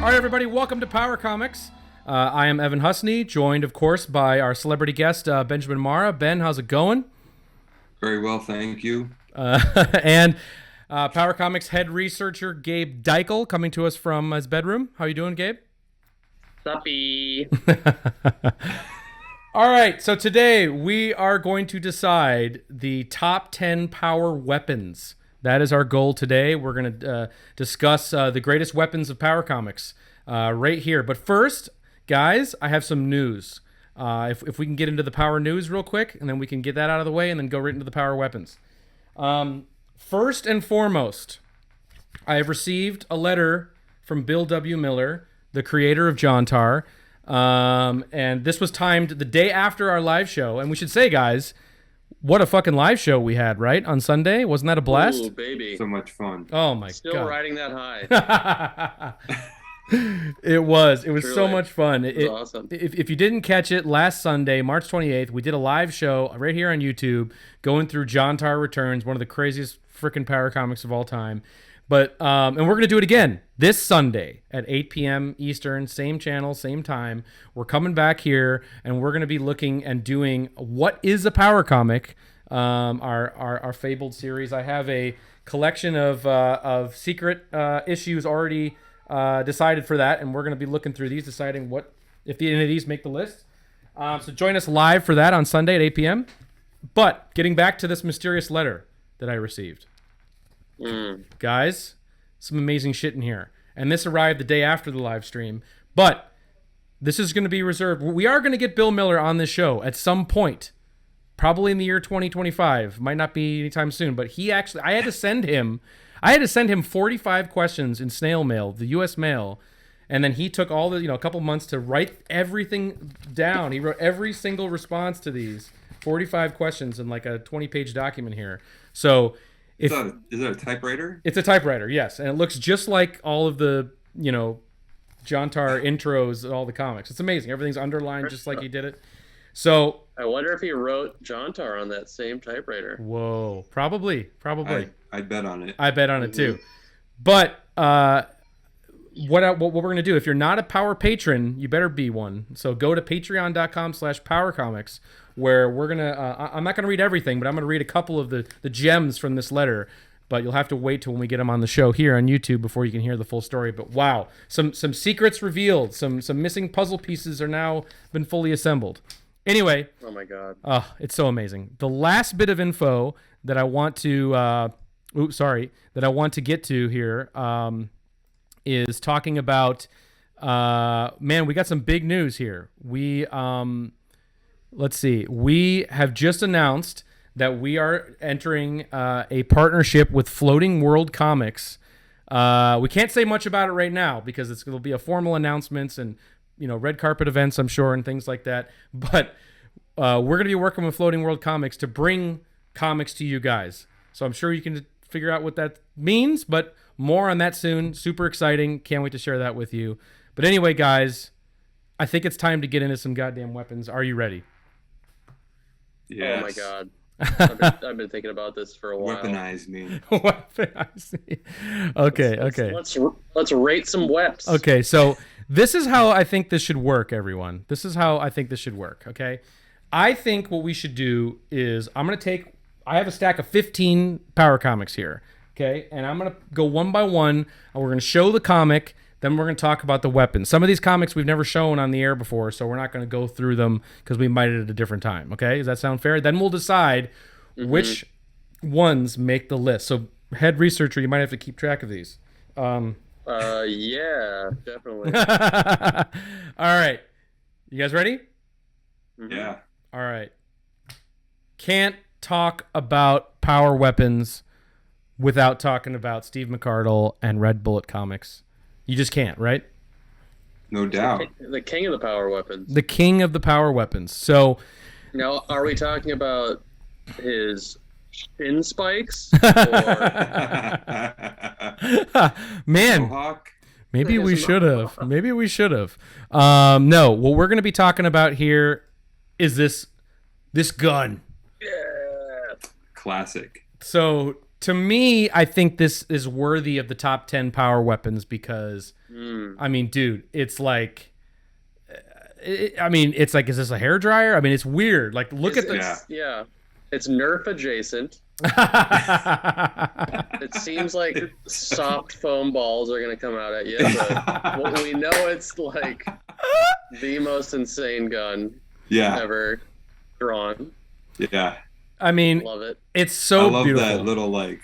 All right, everybody, welcome to Power Comics. I am Evan Husney, joined, of course, by our celebrity guest, Benjamin Marra. Ben, how's it going? Very well, thank you. And Power Comics head researcher, Gabe Deichel, coming to us from his bedroom. How you doing, Gabe? Suppy. All right, so today we are going to decide the top 10 power weapons. That is our goal today. We're going to discuss the greatest weapons of Power Comics right here. But first, guys, I have some news. If we can get into the power news real quick, and then we can get that out of the way, and then go right into the power weapons. First and foremost, I have received a letter from Bill W. Miller, the creator of John Tar. And this was timed the day after our live show. And we should say, guys, what a fucking live show we had, right? On Sunday. Wasn't that a blast? Ooh, baby. So much fun. Oh, my God. Still riding that high. It was Truly. so much fun. It was awesome. If you didn't catch it, last Sunday, March 28th, we did a live show right here on YouTube going through John Tar Returns, one of the craziest freaking Power Comics of all time. But and we're going to do it again this Sunday at 8 p.m. Eastern, same channel, same time. We're coming back here, and we're going to be looking and doing What is a Power Comic, our fabled series. I have a collection of secret issues already decided for that, and we're going to be looking through these, deciding what if any of these make the list. So join us live for that on Sunday at 8 p.m. But getting back to this mysterious letter that I received. Guys, some amazing shit in here. And this arrived the day after the live stream. But this is going to be reserved. We are going to get Bill Miller on this show at some point. Probably in the year 2025. Might not be anytime soon. But I had to send him 45 questions in snail mail, the U.S. mail. And then he took a couple months to write everything down. He wrote every single response to these 45 questions in like a 20-page document here. So... Is that a typewriter? It's a typewriter, yes. And it looks just like all of the, John Tar intros of all the comics. It's amazing. Everything's underlined just like he did it. So... I wonder if he wrote John Tar on that same typewriter. Whoa. Probably. I'd bet on it. I bet on it, too. But what we're going to do, if you're not a Power patron, you better be one. So go to patreon.com/powercomics, where we're going to... I'm not going to read everything, but I'm going to read a couple of the gems from this letter. But you'll have to wait till when we get them on the show here on YouTube before you can hear the full story. But wow, some secrets revealed. Some missing puzzle pieces are now been fully assembled. Anyway. Oh, my God. It's so amazing. The last bit of info that I want to... that I want to get to here... is talking about, we got some big news here. Let's see. We have just announced that we are entering a partnership with Floating World Comics. We can't say much about it right now because it'll be a formal announcements and, red carpet events, I'm sure, and things like that. But we're going to be working with Floating World Comics to bring comics to you guys. So I'm sure you can figure out what that means, but... more on that soon. Super exciting. Can't wait to share that with you. But anyway, guys, I think it's time to get into some goddamn weapons. Are you ready? Yes. Oh, my God. I've been thinking about this for a while. Weaponize me. Weaponize me. Okay. Let's rate some weps. Okay, so this is how I think this should work, everyone. This is how I think this should work, okay? I think what we should do is I have a stack of 15 Power Comics here. Okay, and I'm going to go one by one, and we're going to show the comic, then we're going to talk about the weapons. Some of these comics we've never shown on the air before, so we're not going to go through them because we might at a different time, okay? Does that sound fair? Then we'll decide which ones make the list. So, head researcher, you might have to keep track of these. Yeah, definitely. All right. You guys ready? Yeah. All right. Can't talk about power weapons without talking about Steve McCardle and Red Bullet Comics. You just can't, right? No doubt. The king of the power weapons. The king of the power weapons. So... now, are we talking about his shin spikes? Man, Mohawk? maybe we should have. No, what we're going to be talking about here is this gun. Yeah. Classic. So... To me, I think this is worthy of the top 10 power weapons because, I mean, dude, it's like, it's like, is this a hair dryer? I mean, it's weird. Like, look at this. Yeah. It's Nerf adjacent. It seems like soft foam balls are going to come out at you, but we know it's like the most insane gun ever drawn. Yeah. I mean, love it. It's so beautiful. I love that little like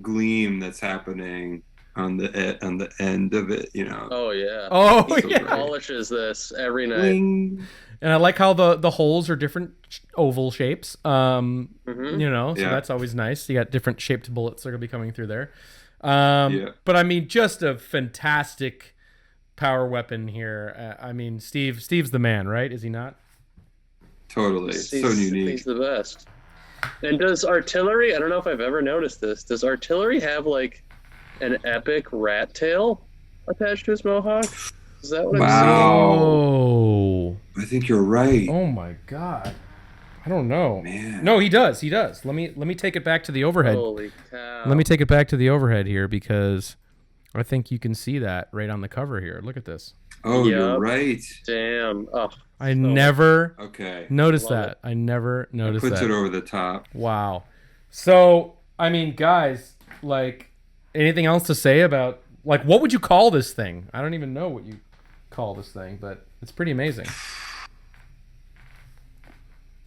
gleam that's happening on the end of it, you know. Oh yeah. Oh he yeah. polishes this every night. Bling. And I like how the holes are different oval shapes. You know, so that's always nice. You got different shaped bullets that are gonna be coming through there. But I mean, just a fantastic power weapon here. I mean, Steve's the man, right? Is he not? Totally. So unique. He's the best. And does artillery, I don't know if I've ever noticed this, does artillery have like an epic rat tail attached to his mohawk? Is that what I'm seeing? Oh. I think you're right. Oh my god. I don't know. Man. No, he does. He does. Let me take it back to the overhead. Holy cow. Let me take it back to the overhead here because I think you can see that right on the cover here. Look at this. Oh, you're right. Damn. Oh, I never noticed Love that. it. I never noticed that. Puts it over the top. Wow. So, I mean, guys, like, anything else to say about, like, what would you call this thing? I don't even know what you call this thing, but it's pretty amazing.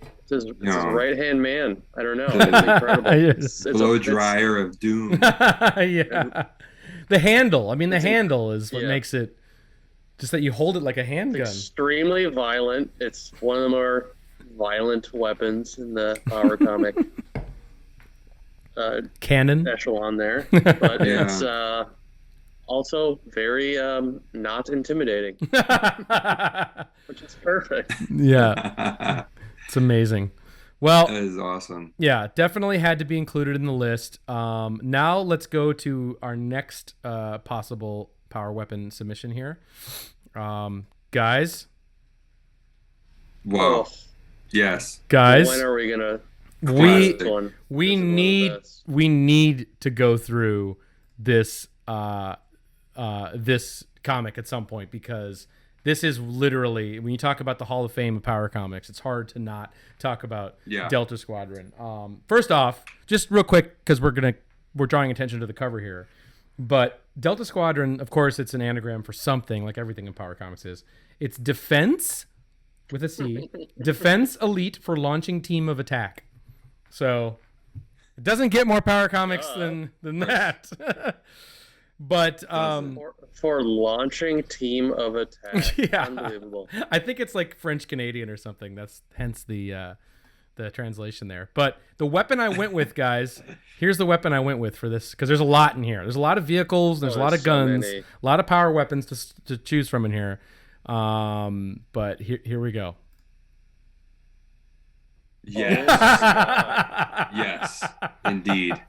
It's his right-hand man. I don't know. It's incredible. It's blow dryer of doom. Yeah. The handle. I mean, the handle is what makes it. Just that you hold it like a handgun. It's extremely violent. It's one of the more violent weapons in the power comic canon echelon there. But it's also very not intimidating, which is perfect. Yeah. It's amazing. Well, that is awesome. Yeah, definitely had to be included in the list. Now let's go to our next possible power weapon submission here. Guys. Wow. Yes. Guys. When are we gonna we need to go through this this comic at some point because this is literally, when you talk about the Hall of Fame of power comics, it's hard to not talk about Delta Squadron. First off, just real quick, because we're drawing attention to the cover here. But Delta Squadron, of course, it's an anagram for something, like everything in power comics is. It's Defense, with a C, Defense Elite for Launching Team of Attack. So it doesn't get more power comics than that. But for launching team of attack. Unbelievable. I think it's like French Canadian or something. That's hence the translation there. But the weapon I went with, guys, here's the weapon I went with for this, because there's a lot in here. There's a lot of vehicles, there's a lot of guns, a lot of power weapons to choose from in here. But here we go. Yes. Yes, indeed.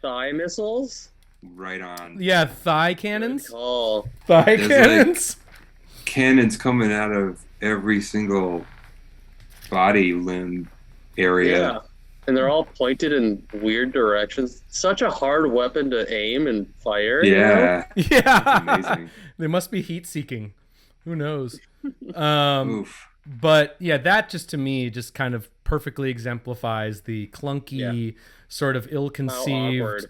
Thigh missiles? Right on. Yeah, thigh cannons. Oh, thigh cannons. Like cannons coming out of every single body limb area. Yeah, and they're all pointed in weird directions. Such a hard weapon to aim and fire. Yeah. You know? Yeah. Amazing. They must be heat seeking. Who knows? Oof. But yeah, that just to me just kind of perfectly exemplifies the clunky, sort of ill-conceived,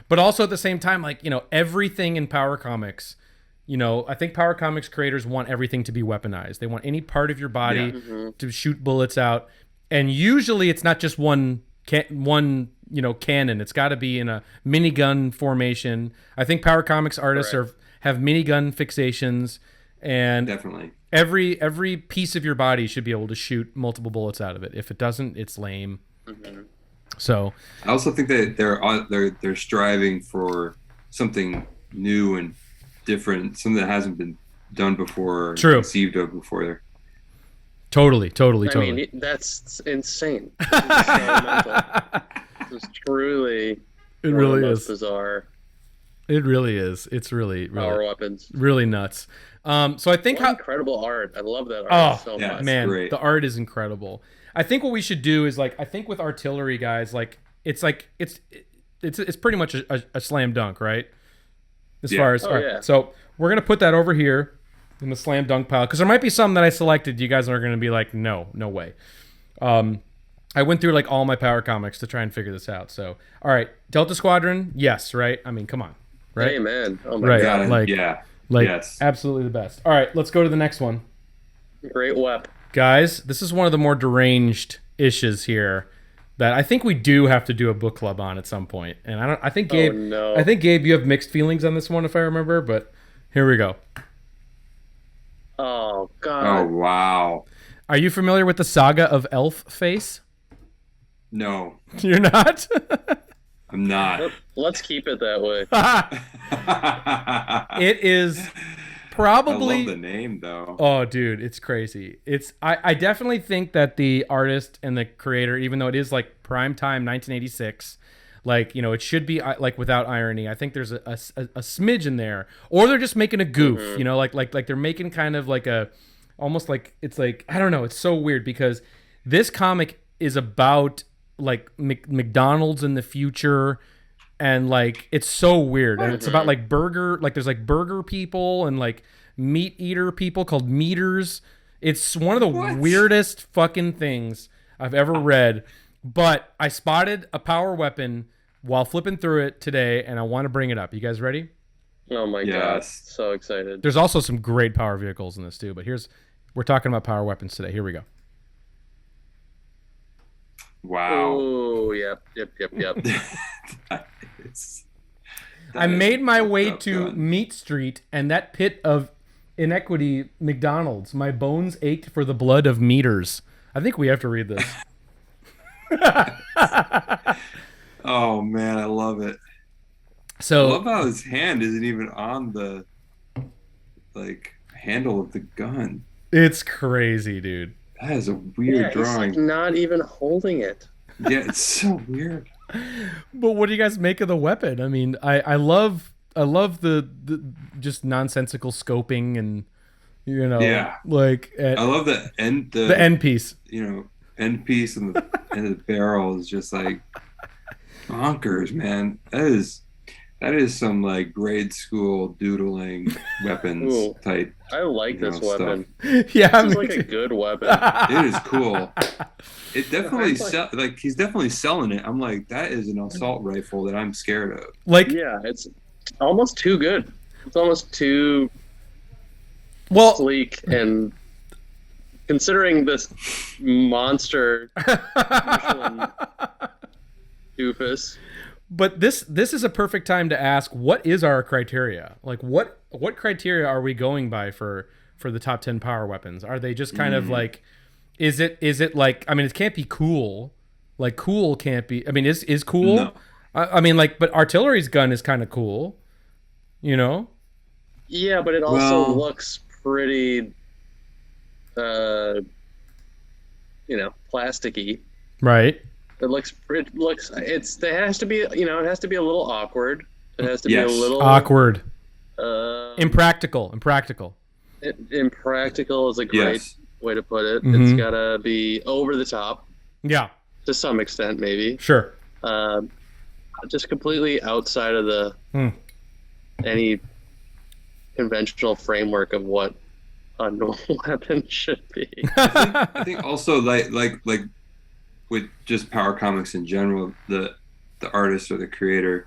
but also at the same time, like, everything in power comics, I think power comics creators want everything to be weaponized. They want any part of your body to shoot bullets out. And usually it's not just one cannon. It's got to be in a minigun formation. I think power comics artists have minigun fixations, and definitely every piece of your body should be able to shoot multiple bullets out of it. If it doesn't, it's lame. So I also think that they're striving for something new and different, something that hasn't been done before, or conceived of before. Totally. I mean, that's insane. It's so mental. It's truly, it really is bizarre. It really is. It's really power weapons. Really nuts. So I think incredible art. I love that art so much. Man, great. The art is incredible. I think what we should do is, like, I think with artillery, guys, like, it's like it's pretty much a slam dunk, right? As far as so we're gonna put that over here in the slam dunk pile because there might be some that I selected. You guys are gonna be like, no way. I went through like all my Power comics to try and figure this out. So all right, Delta Squadron, yes, right? I mean, come on, right? Hey man, oh my god, like yes, absolutely the best. All right, let's go to the next one. Great wep. Guys, this is one of the more deranged issues here that I think we do have to do a book club on at some point. And I think Gabe, I think Gabe, you have mixed feelings on this one if I remember, but here we go. Oh god. Oh wow. Are you familiar with the saga of Elf Face? No. You're not? I'm not. Let's keep it that way. It is probably. I love the name though. Oh, dude, it's crazy. I definitely think that the artist and the creator, even though it is like prime time 1986, like, you know, it should be like without irony. I think there's a smidge in there, or they're just making a goof. You know, like they're making kind of like a almost like it's like I don't know. It's so weird because this comic is about like McDonald's in the future. And like it's so weird, and it's about like there's like burger people and like meat eater people called meaters. It's one of the weirdest fucking things I've ever read. But I spotted a power weapon while flipping through it today, and I want to bring it up. You guys ready? Oh my god, so excited! There's also some great power vehicles in this too, but we're talking about power weapons today. Here we go. Wow. Oh, yep. I made my way to Meat Street and that pit of inequity, McDonald's. My bones ached for the blood of meters. I think we have to read this. Oh man, I love it. So I love how his hand isn't even on the like handle of the gun. It's crazy, dude. That is a weird drawing. He's like not even holding it. Yeah, it's so weird. But what do you guys make of the weapon? I mean, I love the just nonsensical scoping and you know, like I love the end piece. You know, end piece and the end of the barrel is just like bonkers, man. That is some like grade school doodling weapons type. I like this weapon. Yeah, this is like a good weapon. It is cool. It definitely he's definitely selling it. I'm like, that is an assault rifle that I'm scared of. Like, yeah, it's almost too good. It's almost too sleek, and considering this monster Michelin doofus. But this is a perfect time to ask, what is our criteria? Like, what criteria are we going by for the top 10 power weapons? Are they just kind of like, is it like, I mean, it can't be cool. Like, cool can't be, I mean, is cool? No. I mean, like, but artillery's gun is kind of cool, you know? Yeah, but it also looks pretty, plasticky. Right. It has to be, you know, it has to be a little awkward. It has to be a little awkward. Impractical. Impractical is a great way to put it. It's gotta be over the top. Yeah. To some extent, maybe. Sure. Just completely outside of the any conventional framework of what a normal weapon should be. I think also like with just power comics in general, the artist or the creator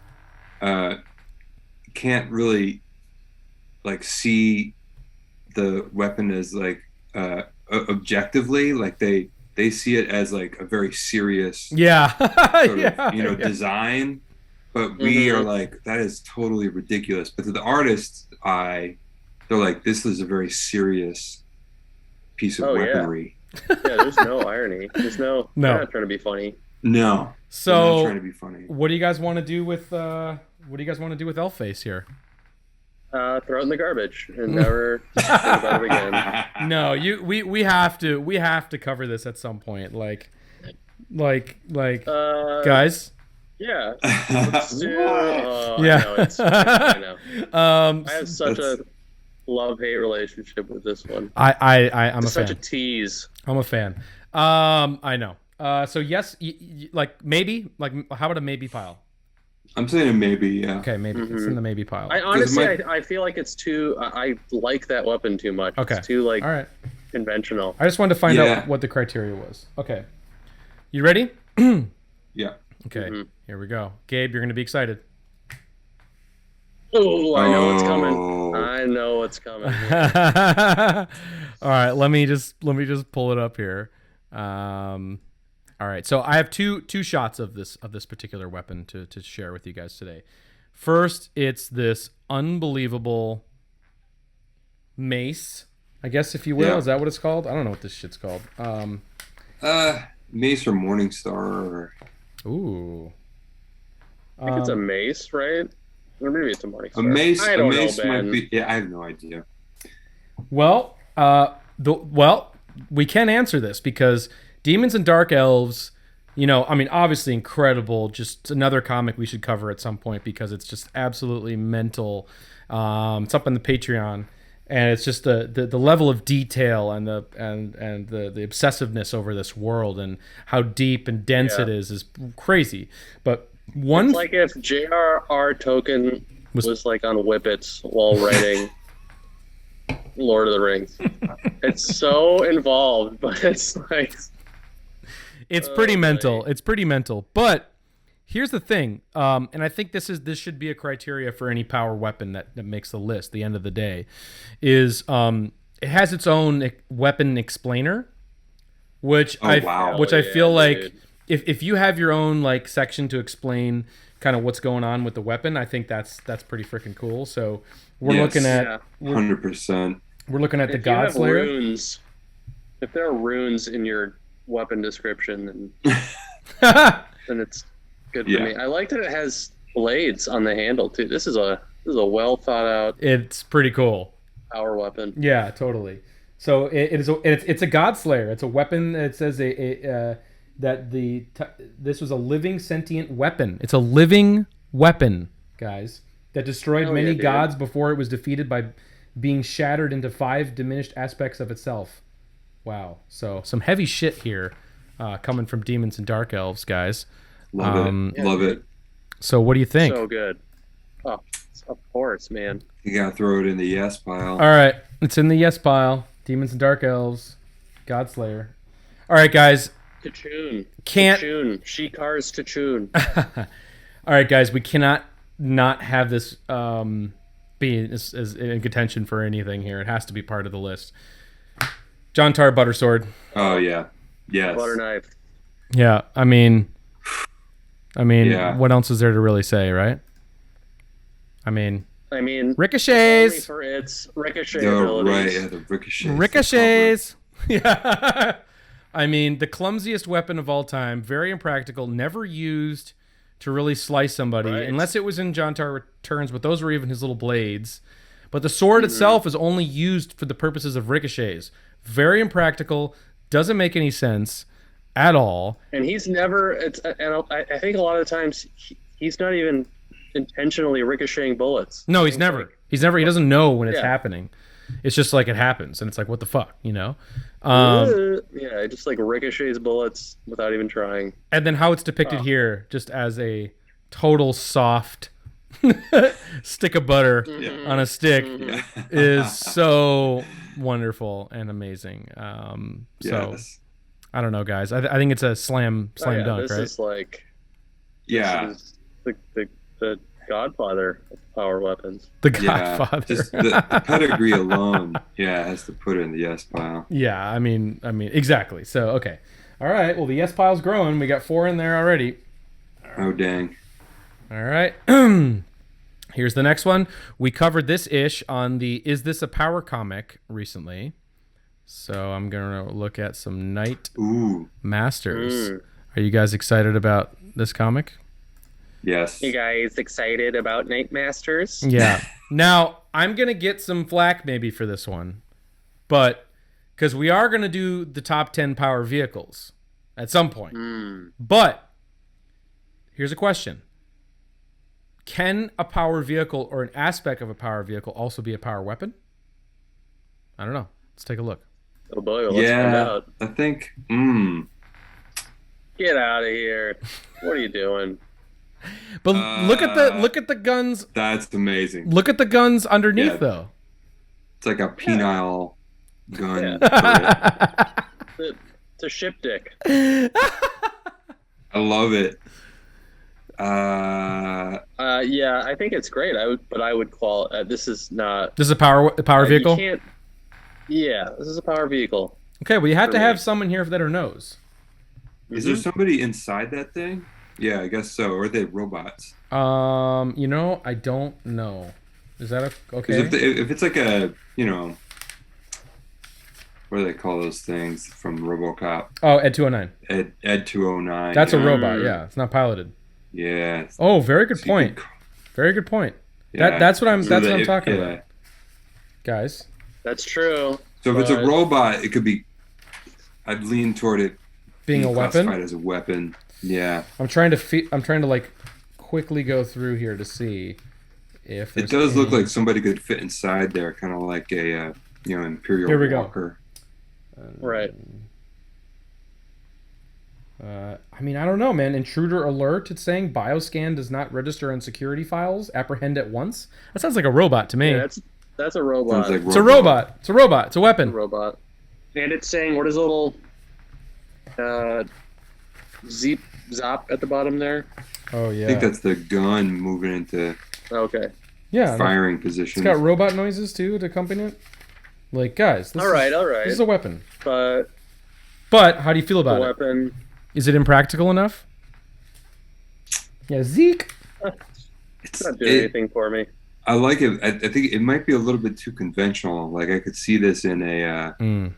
can't really like see the weapon as like objectively, like they see it as like a very serious sort of, design, but we are like, that is totally ridiculous. But to the artist's eye, they're like, this is a very serious piece of weaponry. Yeah, there's no irony. They're not trying to be funny. No. So they're not trying to be funny. What do you guys want to do with Elf Face here? Throw it in the garbage and never think about it again. No, we have to cover this at some point. Like guys. Yeah. Let's do, yeah. I know. I have such a love-hate relationship with this one. I'm a fan. Such a tease. I'm a fan. I know. So yes, like maybe. Like how about a maybe pile? I'm saying a maybe, yeah. Okay, maybe it's in the maybe pile. I honestly, I feel like it's too. I like that weapon too much. Okay. It's too like all right. conventional. I just wanted to find out what the criteria was. Okay. You ready? Yeah. Okay. Here we go. Gabe, you're gonna be excited. Oh, I know what's coming. I know what's coming. All right, let me just pull it up here. All right, so I have two shots of this particular weapon to share with you guys today. First, it's this unbelievable mace, I guess, if you will. Yeah. Is that what it's called? I don't know what this shit's called. Mace or Morningstar. Ooh. I think it's a mace, right? Or maybe it's a Morningstar. A mace. I don't know, Ben. Might be. Yeah, I have no idea. Well, we can answer this because Demons and Dark Elves, you know, I mean, obviously incredible. Just another comic we should cover at some point because it's just absolutely mental. It's up on the Patreon, and it's just the level of detail and the obsessiveness over this world and how deep and dense it is crazy. But it's like if J.R.R. Tolkien was like on Whippets while writing Lord of the Rings. It's so involved, but it's like it's pretty mental. It's pretty mental. But here's the thing, and I think this should be a criteria for any power weapon that makes the list. At the end of the day, is it has its own weapon explainer, which I feel like. Dude. If you have your own like section to explain kind of what's going on with the weapon, I think that's pretty freaking cool. So we're looking at 100%. We're looking at the Godslayer. Runes, if there are runes in your weapon description, then it's good for me. I like that it has blades on the handle too. This is a well thought out. It's pretty cool. Power weapon. Yeah, totally. So it's a Godslayer. It's a weapon that says this was a living sentient weapon. It's a living weapon, guys, that destroyed many gods before it was defeated by being shattered into 5 diminished aspects of itself. Wow. So some heavy shit here coming from Demons and Dark Elves, guys. Love it. So what do you think? So good. Oh, of course, man. You gotta throw it in the yes pile. All right. It's in the yes pile. Demons and Dark Elves. Godslayer. All right, guys. Tachun. She-Cars Tachun. All right, guys, we cannot not have this be as in contention for anything here. It has to be part of the list. John Tar Buttersword. Oh yeah, yes. Butter knife. Yeah, I mean, what else is there to really say, right? I mean, ricochets for its ricochet abilities. Right, yeah, the ricochets. Yeah. I mean, the clumsiest weapon of all time, very impractical, never used to really slice somebody, unless it was in John Tar Returns, but those were even his little blades. But the sword itself is only used for the purposes of ricochets. Very impractical, doesn't make any sense at all. And he's never, and I think a lot of the times, he's not even intentionally ricocheting bullets. No, he's never. He doesn't know when it's happening. It's just like it happens, and it's like, what the fuck, you know? It just like ricochets bullets without even trying. And then how it's depicted here, just as a total soft stick of butter on a stick, is so wonderful and amazing. So I don't know, guys. I think it's a slam dunk, this right? This is like, this is the Godfather of power weapons. The Godfather. Just the pedigree alone, has to put it in the yes pile. Yeah, I mean, exactly. So, okay. All right, well, the yes pile's growing. We got 4 in there already. Oh, dang. All right. Here's the next one. We covered this ish on the Is This a Power comic recently. So I'm going to look at some Knightmasters. Are you guys excited about this comic? Yes. You guys excited about Knightmasters? Yeah. Now, I'm going to get some flack maybe for this one. But, because we are going to do the top 10 power vehicles at some point. But, here's a question. Can a power vehicle or an aspect of a power vehicle also be a power weapon? I don't know. Let's take a look. Oh boy, let's find out. I think, Get out of here! What are you doing? But look at the guns. That's amazing. Look at the guns underneath, though. It's like a penile gun. It's a ship dick. I love it. Yeah, I think it's great. I would call this is not. This is a power vehicle. Yeah, this is a power vehicle. Okay, well you have to have someone here that knows. Is there somebody inside that thing? Yeah, I guess so. Or are they robots? You know, I don't know. Is that okay? If it's like a, you know, what do they call those things from RoboCop? Oh, Ed 209. Ed 209. That's a robot. Yeah, it's not piloted. Yeah. Oh, very good point. Very good point. Yeah. That's what I'm talking about. Guys. That's true. So if it's a robot, it could be. I'd lean toward it being a weapon. Classified as a weapon. Yeah. I'm trying to like quickly go through here to see if it does look like somebody could fit inside there, kind of like a Imperial here we Walker. Right. I mean, I don't know, man. Intruder alert. It's saying bioscan does not register on security files. Apprehend at once. That sounds like a robot to me. Yeah, that's a robot. Like it's a robot. It's a robot. It's a weapon. It's a robot. And it's saying, what is a little zeep zop at the bottom there? Oh yeah. I think that's the gun moving into firing position. It's got robot noises too to accompany it. Like, guys, all right. This is a weapon. But how do you feel about it? Weapon. Is it impractical enough? Yeah, Zeke. It's not doing anything for me. I like it. I think it might be a little bit too conventional. Like I could see this in a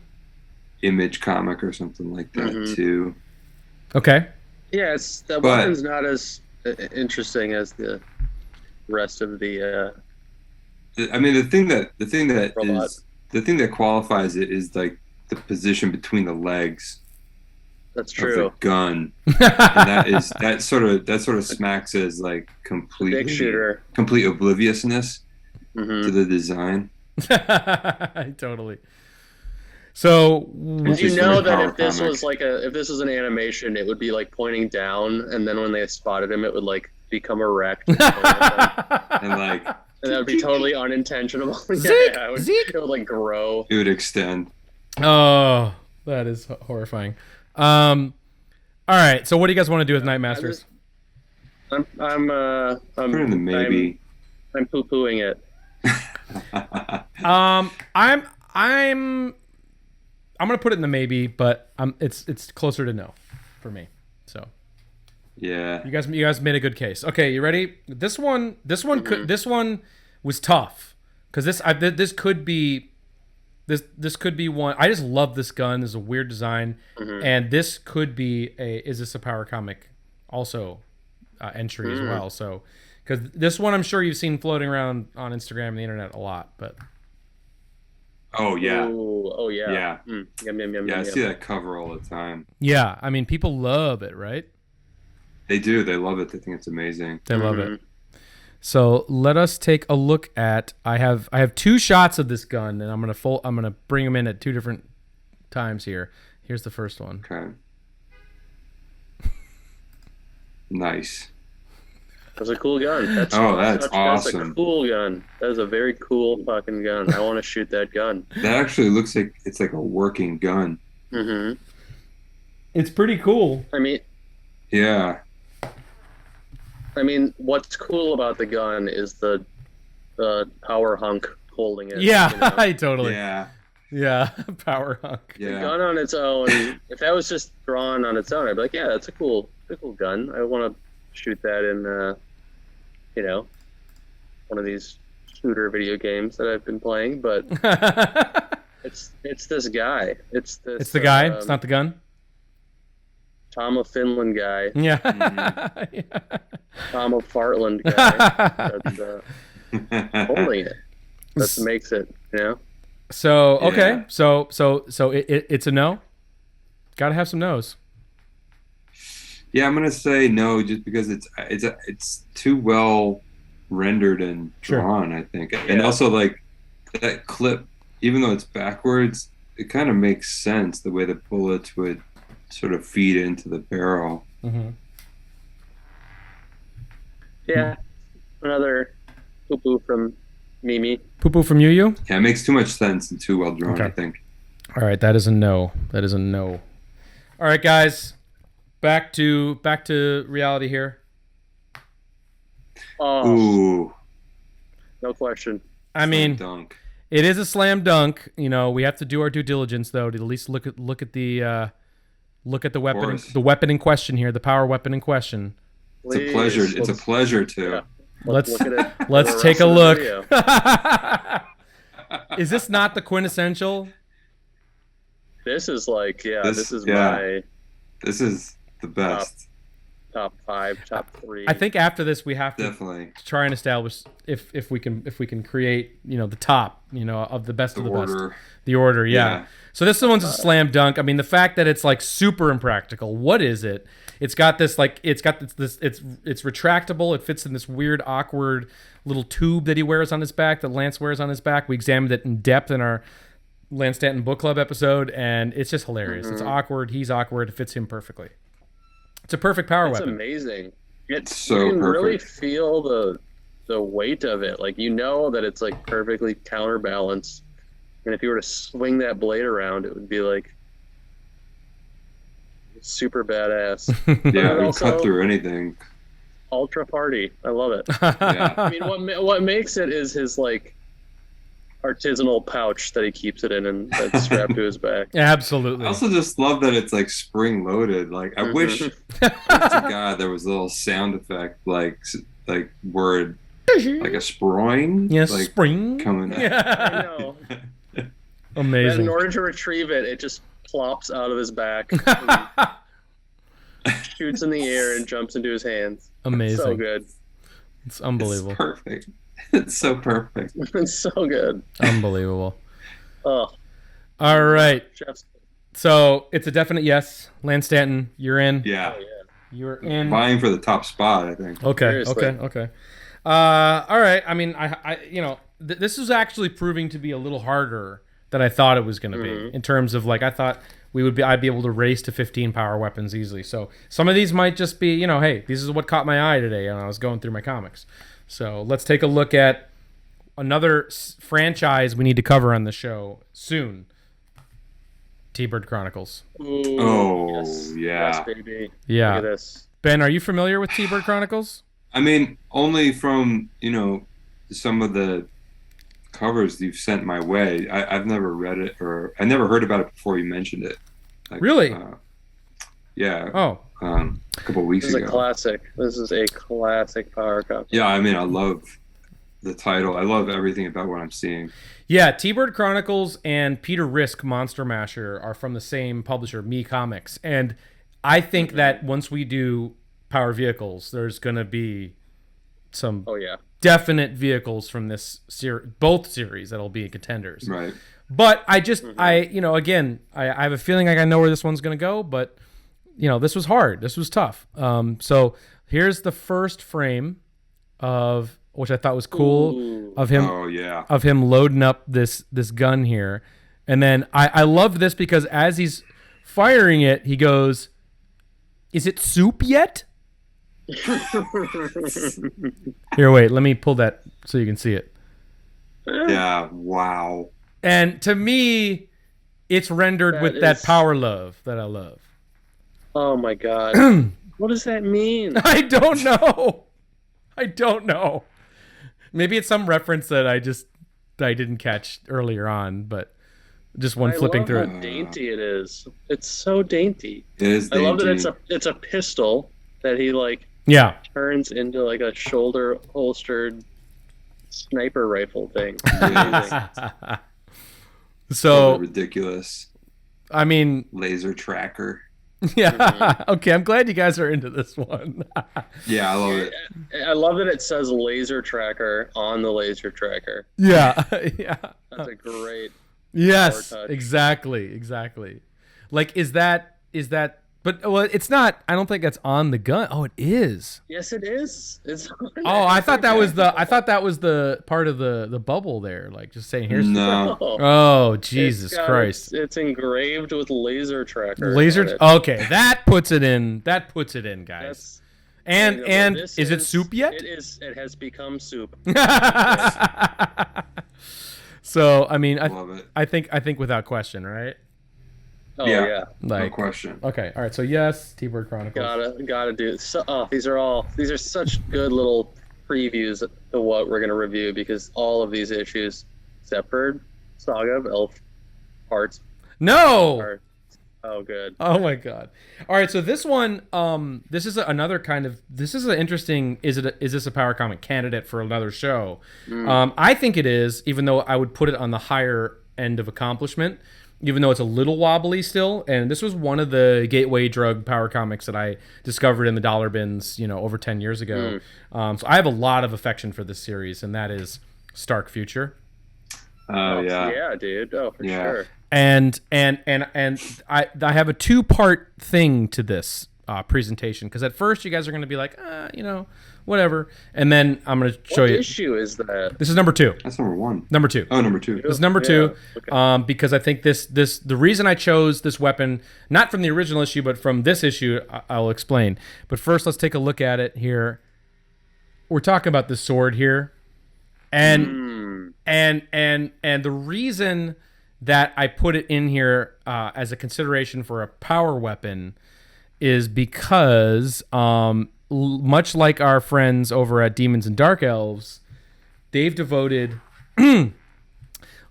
Image comic or something like that too. Okay. Yeah, weapon's not as interesting as the rest of the. I mean, the thing that robot. qualifies it is like the position between the legs. That's true. Of the gun. And that sort of smacks as like big shooter. Complete obliviousness to the design. Totally. So did you know that if this was an animation, it would be like pointing down, and then when they spotted him, it would like become erect, and that would be totally unintentional. Zeke, it would like grow. It would extend. Oh, that is horrifying. All right. So what do you guys want to do with Knightmasters? I'm put it in the maybe. I'm poo-pooing it. I'm gonna put it in the maybe, but it's closer to no for me. So yeah, you guys made a good case. Okay, you ready? This one was tough because this could be one. I just love this gun. It's a weird design, and this could be is this a power comic also entry as well? So because this one I'm sure you've seen floating around on Instagram and the internet a lot, but. Oh yeah. Oh yeah. Yeah. Yum. I see that cover all the time. Yeah, I mean people love it, right? They do. They love it. They think it's amazing. They love it. So let us take a look at. I have 2 shots of this gun, and I'm gonna bring them in at 2 different times here. Here's the first one. Okay. Nice. That's a cool gun. That's awesome. That's a cool gun. That is a very cool fucking gun. I want to shoot that gun. That actually looks like it's like a working gun. It's pretty cool. I mean, yeah. I mean, what's cool about the gun is the power hunk holding it. Yeah, you know? I totally. Yeah, power hunk. Yeah. The gun on its own. If that was just drawn on its own, I'd be like, yeah, that's a cool gun. I want to shoot that in, one of these shooter video games that I've been playing. But it's this guy. It's the guy. It's not the gun. Tom of Finland guy. Yeah. Tom of Fartland guy. That's holding it. That makes it, So okay, yeah. so it's a no. Got to have some no's. Yeah, I'm gonna say no, just because it's too well rendered and drawn. Sure. I think, and also like that clip, even though it's backwards, it kind of makes sense the way the bullets would sort of feed into the barrel. Mm-hmm. Yeah, another poo-poo from Mimi. Poo-poo from Yu. Yeah, it makes too much sense and too well drawn, Okay. I think. All right, that is a no. That is a no. All right, guys, back to reality here. Oh, Ooh, no question. I mean, dunk. It is a slam dunk. You know, we have to do our due diligence though to at least look at the weapon, the weapon in question here, the power weapon in question. It's a pleasure. It's a pleasure to. Yeah. Let's look at it. let's take a look. Is this not the quintessential? This is like, this is the best. Top 5, top 3. I think after this we have to definitely try and establish if we can create, you know, the top, you know, of the best of the order. best. The order, yeah. So this one's a slam dunk. I mean, the fact that it's like super impractical. What is it? It's got this like it's retractable. It fits in this weird, awkward little tube that he wears on his back, that Lance wears on his back. We examined it in depth in our Lance Stanton book club episode, and it's just hilarious. It's awkward. He's awkward. It fits him perfectly. It's a perfect power weapon. It's amazing. It's so you can perfect. really feel the weight of it. Like, you know that it's like perfectly counterbalanced. And if you were to swing that blade around, it would be like super badass. Yeah, it would cut through anything. Ultra party. I love it. Yeah. I mean, what makes it is his like artisanal pouch that he keeps it in, and that's strapped to his back. Absolutely. I also just love that it's like spring loaded. Like, I wish to God there was a little sound effect, like word, like a sproing. Yes, like spring coming out. Yeah. I know. Amazing. And in order to retrieve it, it just plops out of his back, shoots in the air, and jumps into his hands. Amazing. So good. It's unbelievable. It's perfect. It's so perfect. It's so good. Unbelievable. Oh. All right. Chef's... So it's a definite yes. Lance Stanton, you're in. Yeah. Oh, yeah. You're in. Vying for the top spot, I think. Okay. Seriously. Okay. All right. I mean, I you know, this is actually proving to be a little harder than I thought it was going to be, in terms of like, I thought I'd be able to race to 15 power weapons easily. So some of these might just be, you know, hey, this is what caught my eye today when I was going through my comics. So let's take a look at another franchise we need to cover on the show soon. TBird Chronicles. Ooh, Oh, yes. yeah. Yes, baby. Yeah. Look at this. Ben, are you familiar with TBird Chronicles? I mean, only from, you know, some of the covers you've sent my way. I've never read it, or I never heard about it before you mentioned it. Like, really? Yeah. Oh. A couple weeks ago. This is a classic. This is a classic power cup. Yeah, I mean, I love the title. I love everything about what I'm seeing. Yeah, TBird Chronicles and Peter Risk Monster Masher are from the same publisher, Me Comics. And I think that once we do Power Vehicles, there's going to be some definite vehicles from this both series that'll be contenders. Right. But I just, I have a feeling like I know where this one's going to go, but, you know, this was hard. This was tough. So here's the first frame of, which I thought was cool, of him. Oh, yeah. Of him loading up this gun here. And then I love this because as he's firing it, he goes, "Is it soup yet?" Here, wait, let me pull that so you can see it. Yeah, wow. And to me, it's rendered with that power love that I love. Oh my God. What does that mean? I don't know. Maybe it's some reference that I didn't catch earlier on, but just one flipping through it. How dainty it is. It's so dainty. It is dainty. I love that it's a pistol that he turns into like a shoulder holstered sniper rifle thing. So ridiculous. I mean, laser tracker. Yeah. Okay, I'm glad you guys are into this one. Yeah, I love it. I love that it says laser tracker on the laser tracker. Yeah. Yeah. That's a great Yes, exactly. Like, is that But well, it's not. I don't think that's on the gun. Oh, it is. Yes, it is. It's. Oh, I thought that was the. I thought that was the part of the bubble there. Like just saying, here's. No. Oh, Jesus Christ! It's engraved with laser tracker. Laser. Okay, that puts it in. That puts it in, guys. And is it soup yet? It is. It has become soup. So I mean, I think without question, right? Oh yeah. No question. Okay, all right. So yes, TBird Chronicles. Gotta do. So, these are such good little previews of what we're gonna review, because all of these issues, except for Saga of Elf Hearts. No. Oh, good. Oh my God. All right. So this one, this is another kind of. This is an interesting. Is this a power comic candidate for another show? I think it is, even though I would put it on the higher end of accomplishment. Even though it's a little wobbly still. And this was one of the gateway drug power comics that I discovered in the dollar bins, over 10 years ago. So I have a lot of affection for this series, and that is Stark Future. Oh, yeah. Yeah, dude. Oh, for sure. And I have a 2-part thing to this presentation, because at first you guys are going to be like, whatever, and then I'm going to show you. What issue is that? This is number 2. That's number 1. Number 2. Oh, number 2. This is number 2, okay. because I think the reason I chose this weapon, not from the original issue, but from this issue, I'll explain. But first, let's take a look at it here. We're talking about the sword here, and the reason that I put it in here as a consideration for a power weapon is because, much like our friends over at Demons and Dark Elves, they've devoted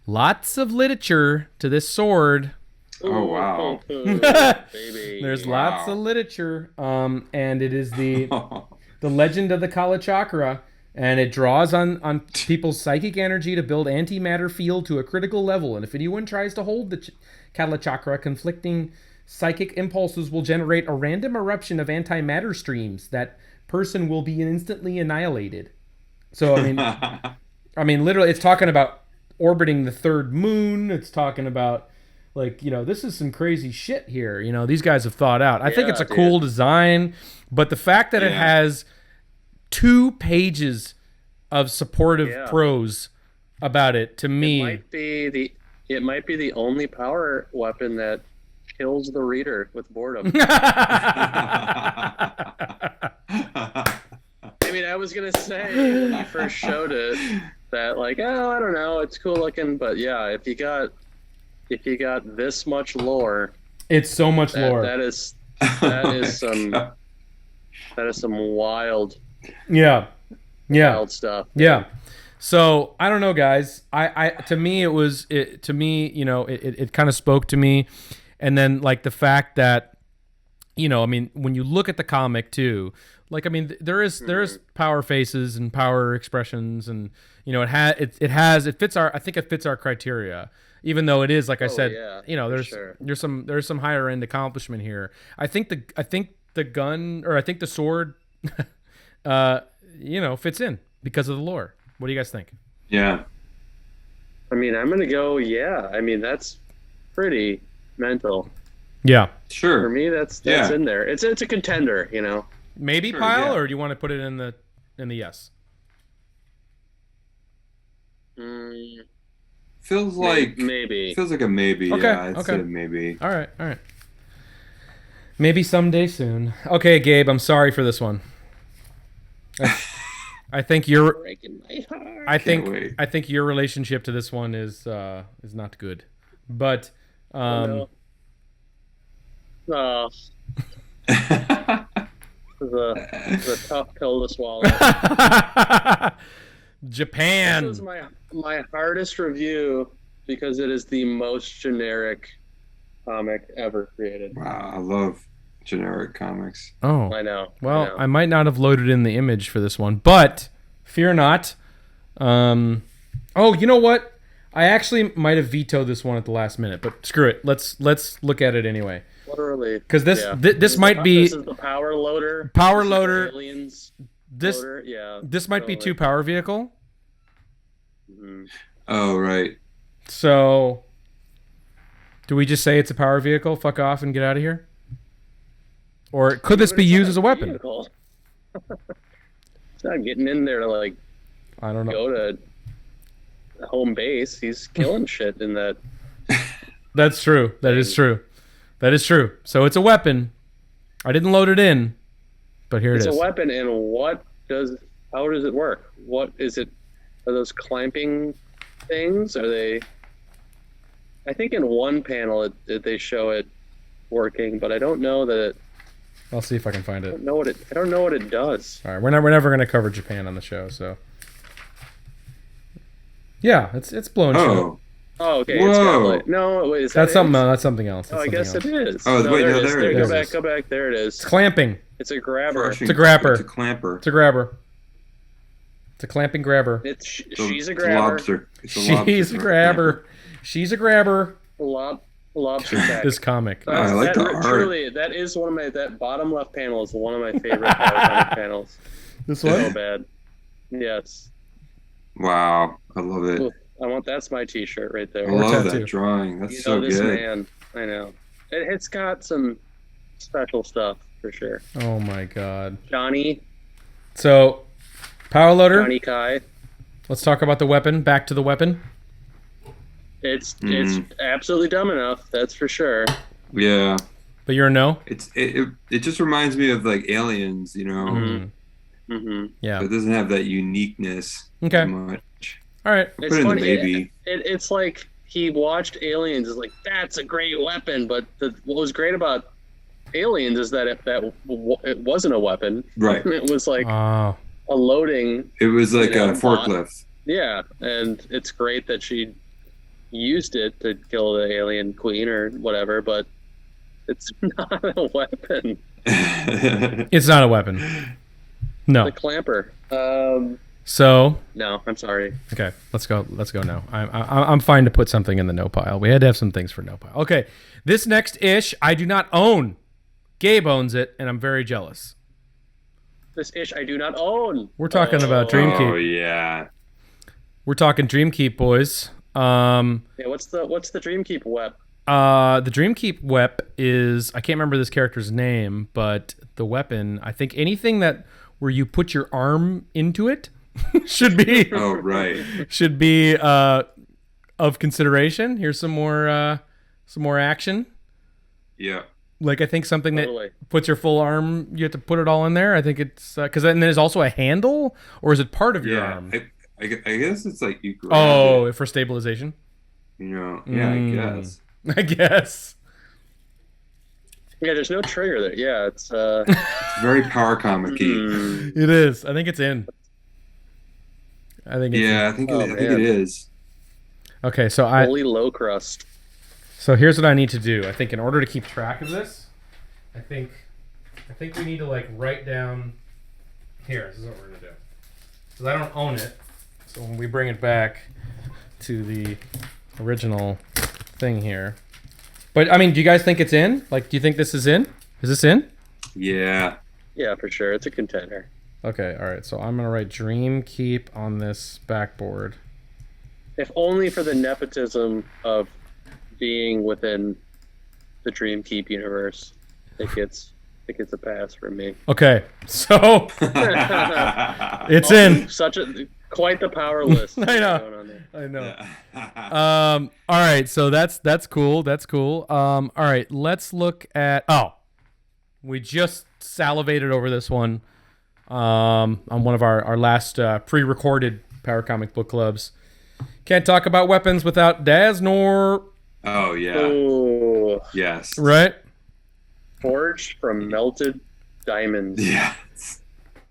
lots of literature to this sword. Oh, wow. Baby. There's lots of literature, and it is the legend of the Kala Chakra, and it draws on people's psychic energy to build antimatter field to a critical level. And if anyone tries to hold the Kala Chakra, conflicting psychic impulses will generate a random eruption of antimatter streams. That person will be instantly annihilated. So I mean, literally, it's talking about orbiting the third moon. It's talking about, this is some crazy shit here. These guys have thought out. I think it's a cool design, but the fact that it has 2 pages of supportive prose about it, to me, it might be the only power weapon that kills the reader with boredom. I mean, I was gonna say when you first showed it that I don't know, it's cool looking, but yeah, if you got this much lore, it's so much lore. That is some wild. Yeah. Wild stuff. Yeah. So I don't know, guys. It kind of spoke to me. And then the fact that, when you look at the comic too, there is power faces and power expressions, and it fits our criteria, even though it is, like I said, there's some higher end accomplishment here. I think the gun, or I think the sword fits in because of the lore. What do you guys think? Yeah. I mean, I'm going to go, I mean, that's pretty mental. Yeah. Sure. For me, that's in there. It's a contender, Maybe sure, pile, or do you want to put it in the yes? Feels like maybe. Feels like a maybe. Okay. Yeah, I'd say maybe. All right. Maybe someday soon. Okay, Gabe, I'm sorry for this one. I think your breaking my heart. I think your relationship to this one is not good. But it's a tough pill to swallow. Japan. This is my hardest review because it is the most generic comic ever created. Wow, I love generic comics. Oh, I know. Well, I might not have loaded in the image for this one, but fear not. Oh, you know what? I actually might have vetoed this one at the last minute, but screw it. Let's look at it anyway. Literally, because this might be. This is the power loader. Power loader. Aliens. This loader. Yeah. This might be 2 power vehicle. Mm-hmm. Oh right. So, do we just say it's a power vehicle? Fuck off and get out of here. Or could this be used as a weapon? He's not getting in there to like. I don't know. Go to home base. He's killing shit in that. That's true. That is true. That is true. So it's a weapon. I didn't load it in, but here it is. It's a weapon, and how does it work? What is it? Are those clamping things? Are they? I think in one panel they show it working, but I don't know that. I'll see if I can find it. I don't know what it does. All right, we're never gonna cover Japan on the show, so. Yeah, it's blowing shit. Oh, okay. Whoa. No, wait, that's something. That's something else. That's I guess else. it is. Oh, wait, no, there it is. Go back. There it is. It's clamping. It's a grabber. It's a grabber. It's a clamper. It's a grabber. It's a clamping grabber. She's a grabber. Lobster. She's a grabber. She's a grabber. Lobster tech. This comic. I like the art. Truly, that is one of that bottom left panel is one of my favorite panels. This one? So bad. Yes. Wow, I love it. That's my T-shirt right there. I love that drawing. That's so good. Man, I know. It's got some special stuff for sure. Oh my god. Johnny. So, power loader. Johnny Kai. Let's talk about the weapon. Back to the weapon. It's absolutely dumb enough. That's for sure. Yeah. But you're a no. It just reminds me of like Aliens, you know. Mm-hmm. Mm-hmm. Yeah. So it doesn't have that uniqueness. Okay. Much. All right. Put it in the maybe. It's like he watched Aliens. Is like that's a great weapon, but what was great about Aliens is that it wasn't a weapon. Right. It was like a loading. It was like a forklift. Yeah, and it's great that she used it to kill the alien queen or whatever, but it's not a weapon. It's not a weapon. No. The clamper. So. No, I'm sorry. Okay, let's go now. I'm fine to put something in the no pile. We had to have some things for no pile. Okay, this next ish I do not own. Gabe owns it, and I'm very jealous. This ish I do not own. We're talking about Dreamkeep. Oh yeah. We're talking Dreamkeep, boys. Yeah, what's the Dreamkeep wep? The Dreamkeep wep is, I can't remember this character's name, but the weapon, I think anything that where you put your arm into it should be should be of consideration. Here's some more action. Yeah. Like I think something that puts your full arm, you have to put it all in there. I think it's because then there's also a handle, or is it part of your arm? I guess it's like you grab it. For stabilization. You know, yeah, I guess. Yeah, there's no trigger there. Yeah, it's very power comic-y. It is. I think it's in. I think it is. Okay, so Holy low crust. So here's what I need to do. I think in order to keep track of this, I think we need to like write down. Here, this is what we're gonna do. Because I don't own it, so when we bring it back to the original thing here. But I mean, do you guys think it's in? Like, do you think this is in? Is this in? Yeah. Yeah, for sure. It's a contender. Okay, all right. So I'm gonna write Dreamkeep on this backboard. If only for the nepotism of being within the Dreamkeep universe, it gets a pass from me. Okay, so it's in. Quite the power list. I know. All right, so that's cool. That's cool. All right, let's look at. Oh, we just salivated over this one on one of our last pre-recorded Power Comic Book Clubs. Can't talk about weapons without Daznor. Oh yeah. Oh yes. Right. Forged from melted diamonds. Yeah.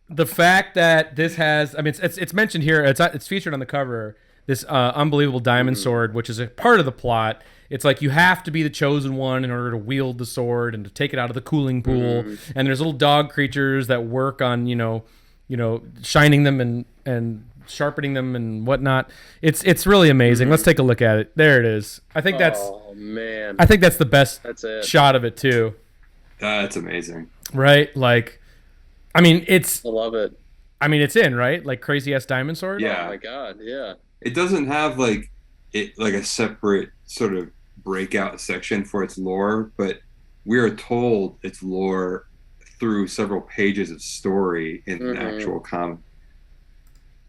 The fact that this has, I mean, it's mentioned here. It's featured on the cover. This unbelievable diamond sword, which is a part of the plot. It's like you have to be the chosen one in order to wield the sword and to take it out of the cooling pool. And there's little dog creatures that work on shining them and sharpening them and whatnot. It's really amazing. Let's take a look at it. There it is. I think that's. Oh man. I think that's the best shot of it too. That's amazing. Right, like. I mean, I love it. I mean, it's in, right? Like crazy ass diamond sword. Yeah. Oh my god, yeah. It doesn't have like a separate sort of breakout section for its lore, but we are told its lore through several pages of story in an actual comic.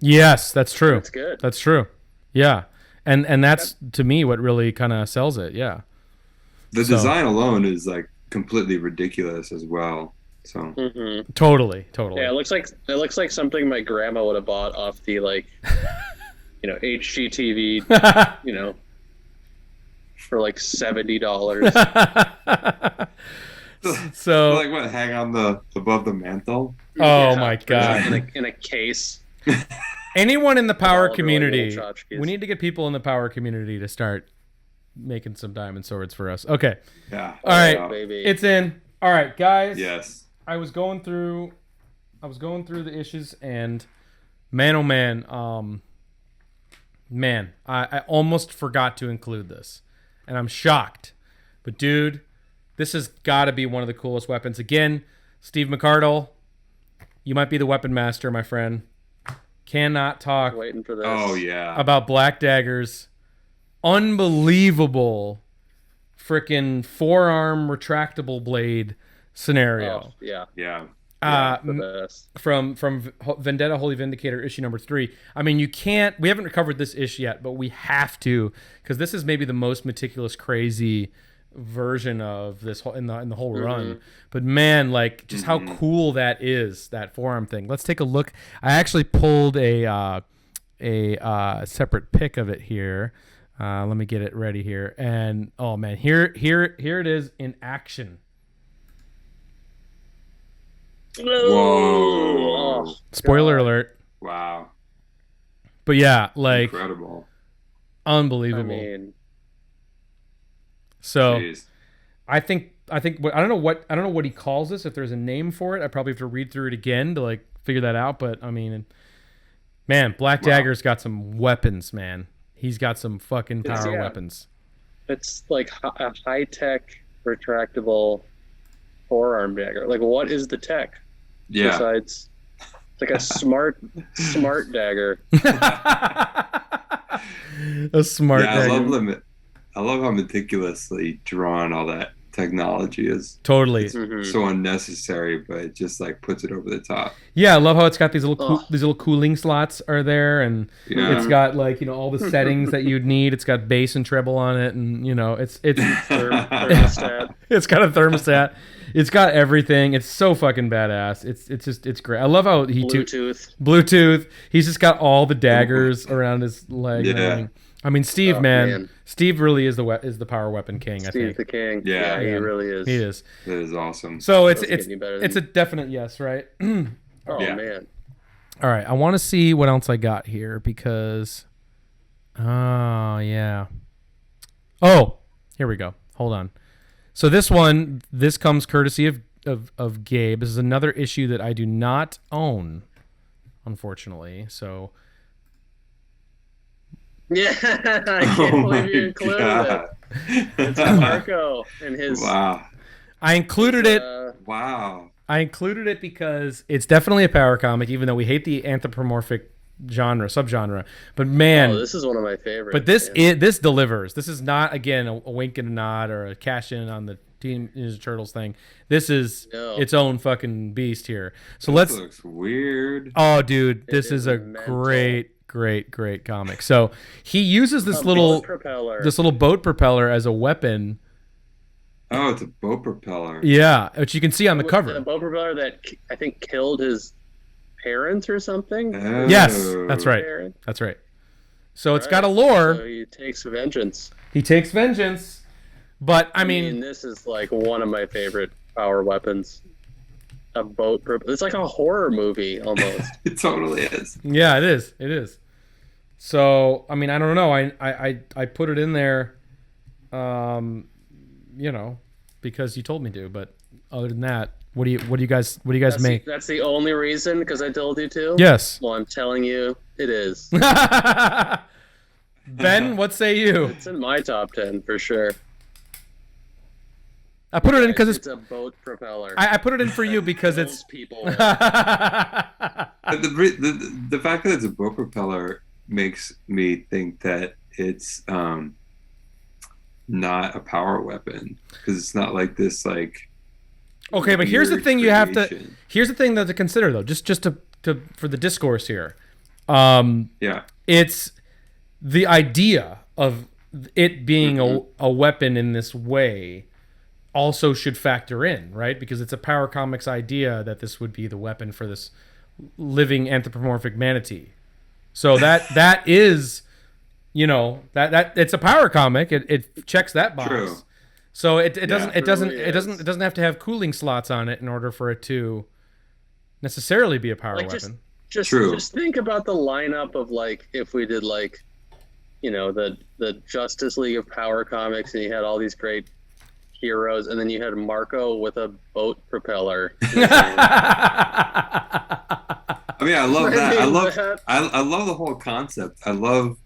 Yes, that's true. That's good. That's true. Yeah. And that's to me what really kind of sells it. Yeah. The design alone is like completely ridiculous as well. So totally. Yeah, it looks like something my grandma would have bought off the like HGTV, for like $70. So like what, hang on the above the mantle? Oh my god. In a case. Anyone in the power community, we need to get people in the power community to start making some diamond swords for us. Okay. Yeah. All right. Baby. It's in. All right, guys. Yes. I was going through the issues, and man, oh man, I almost forgot to include this, and I'm shocked. But dude, this has got to be one of the coolest weapons. Again, Steve McCardle, you might be the weapon master, my friend. Cannot talk waiting for this. Oh yeah. About Black Dagger's unbelievable freaking forearm retractable blade scenario. Oh, yeah. The best. From Vendetta Holy Vindicator issue number 3. I mean, we haven't recovered this issue yet, but we have to, because this is maybe the most meticulous, crazy version of this in the whole run. But man, like just how cool that is, that forearm thing. Let's take a look. I actually pulled a separate pic of it here. Let me get it ready here. And oh man, here it is in action. Whoa. Spoiler alert. Wow. But yeah, like incredible. Unbelievable. I mean, so geez. I think I don't know what he calls this. If there's a name for it, I probably have to read through it again to like figure that out. But I mean, man, Black Dagger's got some weapons, man. He's got some fucking power weapons. It's like a high-tech retractable forearm dagger. Like, what is the tech? Yeah. Besides, it's like a smart dagger. A smart dagger. I love how meticulously drawn all that technology is. Totally. It's so unnecessary, but it just like puts it over the top. Yeah, I love how it's got these little cooling slots are there, and it's got like all the settings that you'd need. It's got bass and treble on it, and it's thermostat. It's got a thermostat. It's got everything. It's so fucking badass. It's great. I love how Bluetooth. He's just got all the daggers around his leg. Yeah. I mean, Steve, man. Steve really is the power weapon king. I think. Steve's the king. Yeah, he really is. He is. That is awesome. So it's a definite yes, right? Oh man. All right, I want to see what else I got here because, yeah. Oh, here we go. Hold on. So this comes courtesy of Gabe. This is another issue that I do not own, unfortunately. So. Yeah, I can't believe you included it. It's Marco and his. Wow. I included it. Wow. I included it because it's definitely a power comic, even though we hate the anthropomorphic subgenre. But man, this is one of my favorites. But this delivers. This is not, again, a wink and a nod or a cash in on the Teenage Ninja Turtles thing. This is its own fucking beast here. So this looks weird. Oh, dude, this is a great comic. So he uses this little boat propeller as a weapon. Oh, it's a boat propeller. Yeah, which you can see on the cover. A boat propeller that I think killed his parents or something. Oh. Yes, that's right. That's right. So it's got a lore. So he takes vengeance. But I mean, this is like one of my favorite power weapons. A boat propeller. It's like a horror movie almost. It totally is. Yeah, it is. It is. So I mean, I don't know. I put it in there, because you told me to. But other than that, what do you guys make? That's the only reason, because I told you to. Yes. Well, I'm telling you, it is. Ben, what say you? It's in my top 10 for sure. I put it in because it's a boat propeller. I put it in for you because it's people. The fact that it's a boat propeller makes me think that it's not a power weapon, because it's not like this Okay, but here's the thing you have to. Here's the thing to consider though. Just to for the discourse here. Yeah. It's the idea of it being a weapon in this way also should factor in, right? Because it's a Power Comics idea that this would be the weapon for this living anthropomorphic manatee. So that is, you know, that it's a power comic. It checks that box. True. So it doesn't have to have cooling slots on it in order for it to necessarily be a power weapon. Just think about the lineup of like if we did like, you know, the Justice League of Power Comics, and you had all these great heroes, and then you had Marco with a boat propeller. I mean, I love that. I love the whole concept. I love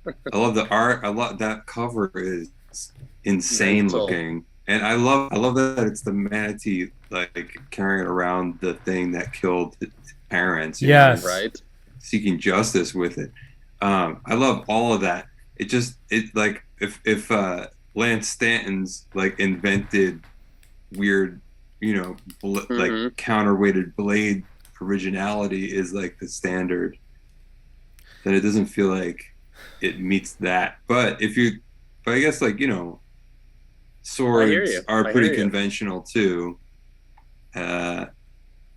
the art. I love that cover is insane looking, and I love that it's the manatee like carrying around the thing that killed his parents. Yes, right. Seeking justice with it. I love all of that. It like if Lance Stanton's like invented weird, you know, like counterweighted blade originality is like the standard, then it doesn't feel like it meets that. But I guess like, you know, swords are pretty conventional too. They're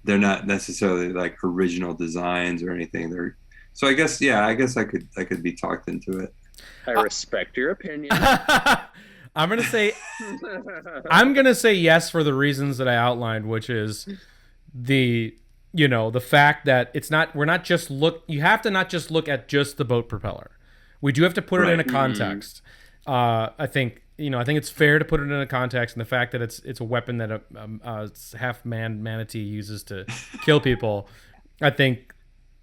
not necessarily like original designs or anything. So I guess I could be talked into it. I respect your opinion. I'm gonna say yes for the reasons that I outlined, which is the fact that you have to not just look at just the boat propeller. We do have to put it in a context. I think it's fair to put it in a context, and the fact that it's a weapon that a half-man manatee uses to kill people, I think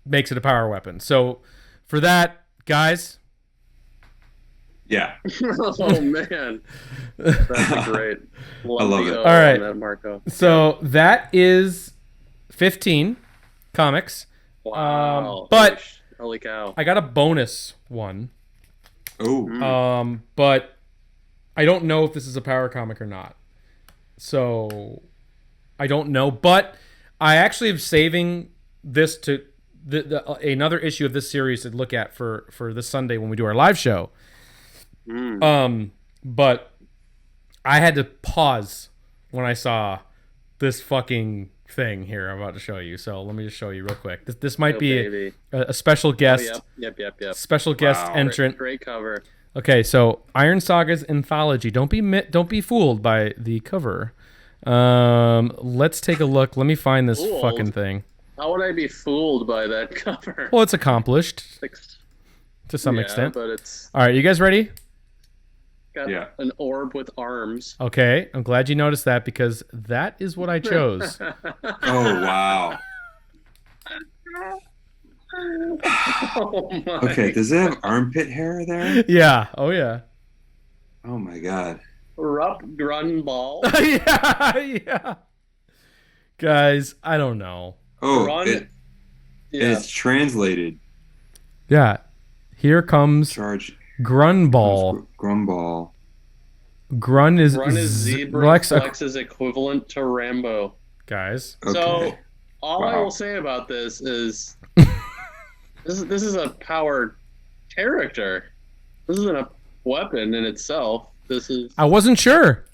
makes it a power weapon. So for that, guys. Yeah. Oh man, that's great. I love it. All right, that, Marco. So that is 15 comics. Wow. But holy cow! I got a bonus one. Oh. But I don't know if this is a power comic or not. So I don't know. But I actually am saving this to another issue of this series to look at for this Sunday when we do our live show. But I had to pause when I saw this fucking thing here I'm about to show you. So let me just show you real quick. This might be a special guest. Yep. Special guest entrant. Great cover. Okay, so Iron Saga's anthology. Don't be fooled by the cover. Let's take a look. Let me find this fucking thing. How would I be fooled by that cover? Well, it's accomplished to some extent. But it's all right. You guys ready? Got an orb with arms. Okay, I'm glad you noticed that because that is what I chose. Oh wow. Oh, okay, does it have armpit hair there? Yeah. Oh yeah. Oh my god. Rupp Grunball. Yeah. Guys, I don't know. Oh, it's translated. Yeah. Here comes Charge. Grunball. Grunball. Grun is Zebra Flex's equivalent to Rambo. Guys. Okay. So all I will say about this is this is a powered character. This isn't a weapon in itself. This is. I wasn't sure.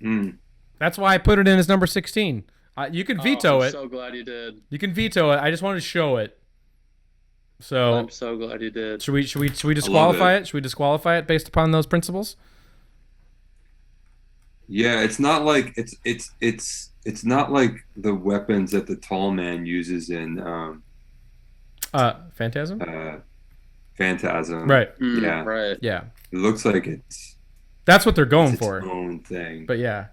Mm. That's why I put it in as number 16. You can veto it. I'm so glad you did. You can veto it. I just wanted to show it. So I'm so glad you did. Should we disqualify it? Should we disqualify it based upon those principles? Yeah, it's not like it's not like the weapons that the tall man uses in Phantasm? Phantasm. Right. Yeah. Right. Yeah. It looks like that's what they're going for. Its own thing. But yeah.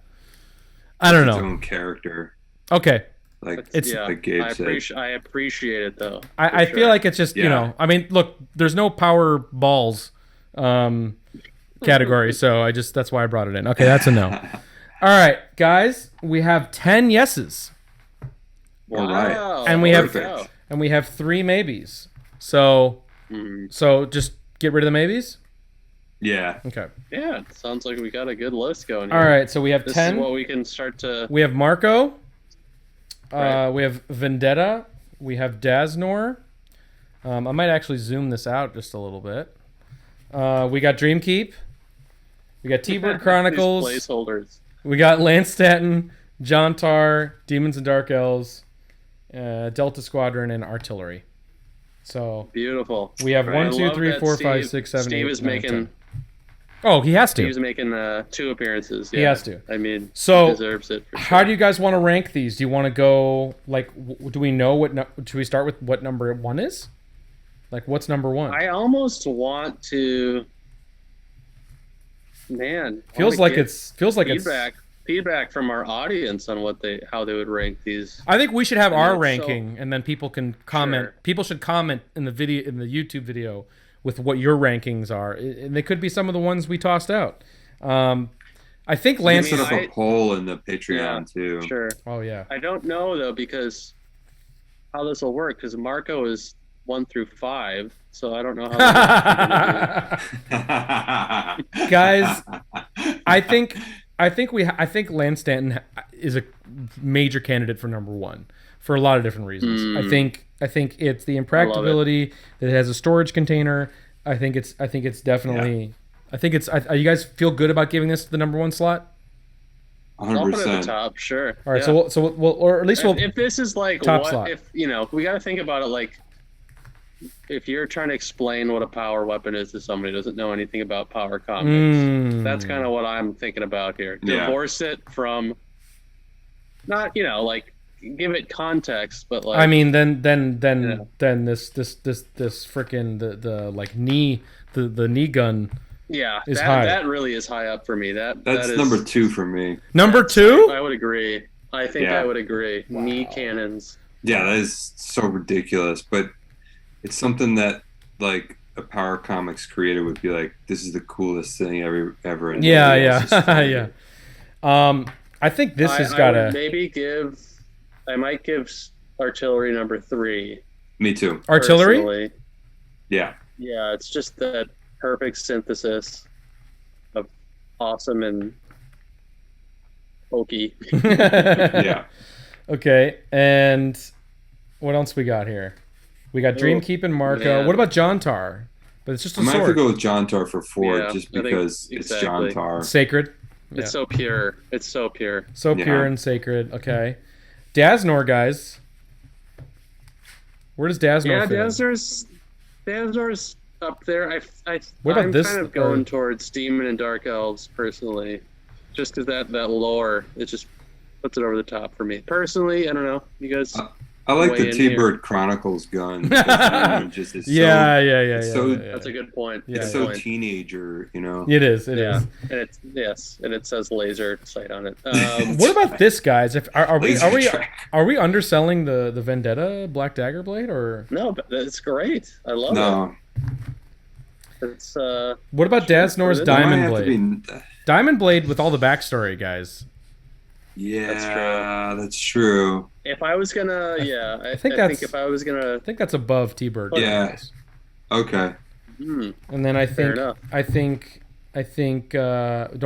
I don't know. Its own character. Okay. Like like Gabe said. I appreciate it though. I feel like it's just, I mean, look, there's no power balls category, so that's why I brought it in. Okay, that's a no. All right, guys, we have 10 yeses. All right. And we have 3 maybes. So just get rid of the maybes? Yeah. Okay. Yeah, it sounds like we got a good list going here. All right, so we have This 10. is what we can start to... We have Marco. Right. We have Vendetta. We have Daznor. I might actually zoom this out just a little bit. We got Dreamkeep. We got TBird Chronicles. These placeholders. We got Lance Stanton, John Tar, Demons and Dark Elves, Delta Squadron, and Artillery. So beautiful. we have Right. 1, 2, 3, 4, 5, 6, 7, Steve 8, is 9, making. 10. Oh, he has to. He's making 2 appearances. Yeah. He has to. I mean, so he deserves it. For how sure. do you guys want to rank these? Do you want to go like? Do we know what? Should we start with what number 1 is? Like, what's number 1? I almost want to. Man, feels like it's feedback from our audience on how they would rank these. I think we should have our ranking, and then people can comment. Sure. People should comment in the YouTube video with what your rankings are, and they could be some of the ones we tossed out. I think Lance set up a poll in the Patreon too. Sure. Oh yeah. I don't know though, because how this will work, because Marco is 1 through 5, so I don't know how. Guys, I think Lance Stanton is a major candidate for number 1 for a lot of different reasons. I think it's the impracticability that it has a storage container. I think it's definitely. Yeah. Are you guys feel good about giving this the number 1 slot? 100%. I'll put it at the top, sure. All right, yeah. so we'll or at least we'll. If this is like top slot. If we got to think about it like. If you're trying to explain what a power weapon is to somebody who doesn't know anything about power comics, that's kind of what I'm thinking about here. Yeah. Divorce it from, not like give it context, but like. I mean, then this freaking the like knee the knee gun. Yeah, is high. That really is high up for me. That's number 2 for me. Number 2? I would agree. I think I would agree. Wow. Knee cannons. Yeah, that is so ridiculous, but. It's something that, like, a Power Comics creator would be like, this is the coolest thing ever. And yeah. I think this has got to... I might give Artillery number 3. Me too. Artillery? Personally. Yeah. Yeah, it's just that perfect synthesis of awesome and hokey. Yeah. Okay, and what else we got here? We got Dreamkeep and Marco. Man. What about John Tar? But it's just a sword. I might have to go with John Tar for 4 just because it's John Tar. Sacred. It's so pure. It's so pure. So pure and sacred. Okay. Daznor, guys. Where does Daznor fit Daznor's up there. What about I'm this? kind of going towards Demon and Dark Elves, personally. Just because that lore, it just puts it over the top for me. Personally, I don't know. You guys... I like the TBird Chronicles gun. Yeah. That's a good point. It's so teenager, It is. It is. And it says laser sight on it. What about this, guys? Are we underselling the Vendetta Black Dagger blade or no? But it's great. I love it. It's What about Daznor's Diamond Blade? Diamond Blade with all the backstory, guys. Yeah, that's true. If I was gonna, I think that's above T-Bird. Yeah. Okay. And then I think, don't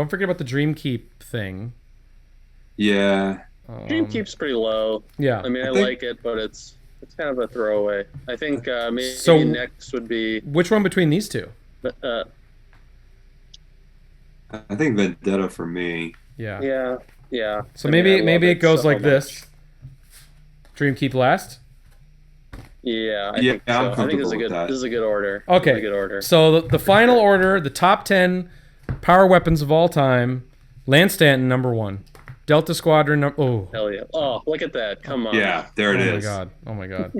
forget about the Dreamkeep thing. Yeah. Dreamkeep's pretty low. Yeah. I mean, I like it, but it's kind of a throwaway. I think maybe next would be. Which one between these two? I think Vendetta for me. Yeah. Yeah. So maybe it goes like this. Dreamkeep last. Yeah. I think so. I think this is a good order. Okay. This is a good order. So the final order, the top 10 power weapons of all time. Lance Stanton, number 1. Delta Squadron. Hell yeah! Oh, look at that! Come on. Yeah, there it is. Oh my god.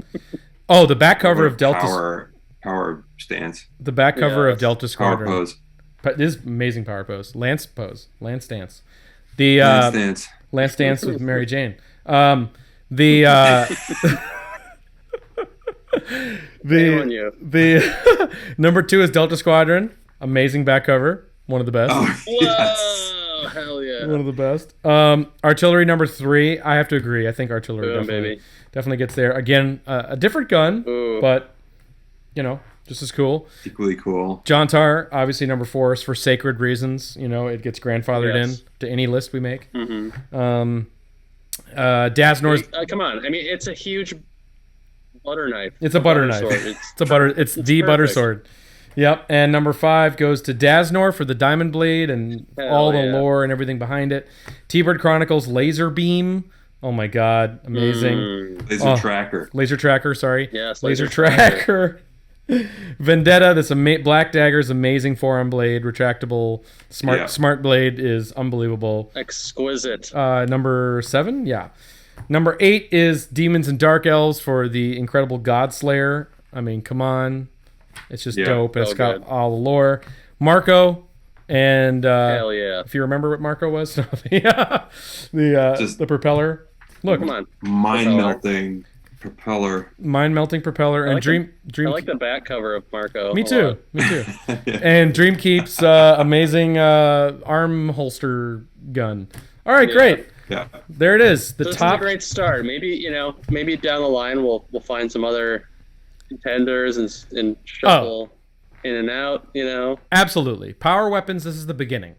Oh, the back cover of Delta. Power stance. The back cover of Delta Squadron. Power pose. This is amazing power pose. Lance stance. Lance Stance with Mary Jane. The number 2 is Delta Squadron. Amazing back cover. One of the best. Oh, yes. Whoa, hell yeah. One of the best. Artillery number 3. I have to agree. I think Artillery definitely gets there. Again, a different gun, but Just as cool. Equally cool. John Tar, obviously number 4 is for sacred reasons. You know, it gets grandfathered in to any list we make. Daznor's. Come on. I mean, it's a huge butter knife. It's a butter knife. It's the butter sword. Yep. And number 5 goes to Daznor for the diamond blade and all the lore and everything behind it. TBird Chronicles laser beam. Oh my god, amazing. Laser tracker. Laser tracker, sorry. Yes, laser tracker. Vendetta, this black dagger's amazing forearm blade, retractable, smart blade is unbelievable. Exquisite. Number 7, yeah. Number 8 is Demons and Dark Elves for the incredible Godslayer. I mean, come on. It's just dope. It's got all the lore. Marco, and hell yeah. If you remember what Marco was, the propeller. Look, come on. Mind-melting propeller. Mind-melting propeller. And Dream. I like the back cover of Marco. Me too. And Dream Keep's amazing arm holster gun. All right, great. Yeah. There it is. This is a great start. Maybe down the line we'll find some other contenders and shuffle in and out. Absolutely. Power weapons. This is the beginning.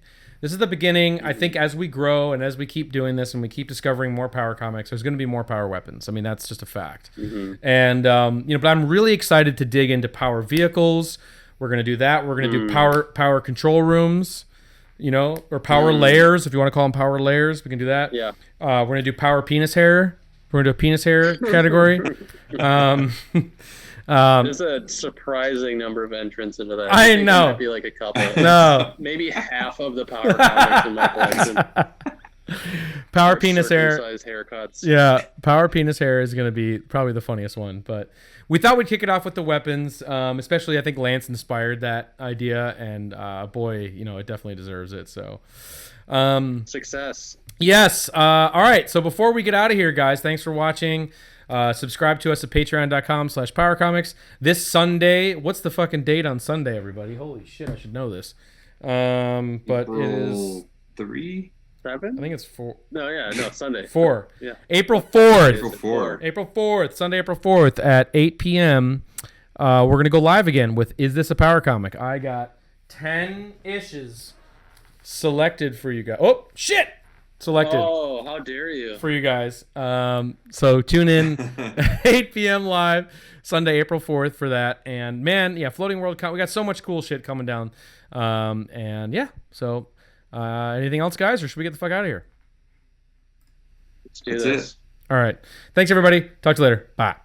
I think as we grow and as we keep doing this and we keep discovering more power comics, there's going to be more power weapons. I mean, that's just a fact. And but I'm really excited to dig into power vehicles. We're going to do that. We're going to do power control rooms, or power layers, if you want to call them power layers. We can do that. Yeah. We're going to do power penis hair. We're going to do a penis hair category. There's a surprising number of entrants into that. I know. It might be like a couple. No. Maybe half of the power comics in my collection. Power penis hair. Haircuts. Yeah, power penis hair is going to be probably the funniest one. But we thought we'd kick it off with the weapons, especially I think Lance inspired that idea, and boy, it definitely deserves it. So, success. Yes. All right. So before we get out of here, guys, thanks for watching. Subscribe to us at patreon.com/powercomics. This Sunday, what's the fucking date on Sunday, everybody? Holy shit, I should know this. But April it is 3? 7? I think it's 4. No, Sunday. 4. Yeah. April 4th. April 4th. Sunday, April 4th at 8 p.m. We're going to go live again with Is This a Power Comic? I got 10 issues selected for you guys. Oh, shit! Selected. Oh, how dare you. For you guys. So tune in 8 p.m. live Sunday, April 4th for that. And man, Floating World we got so much cool shit coming down. And yeah, so anything else, guys, or should we get the fuck out of here? Let's do this. All right. Thanks, everybody. Talk to you later. Bye.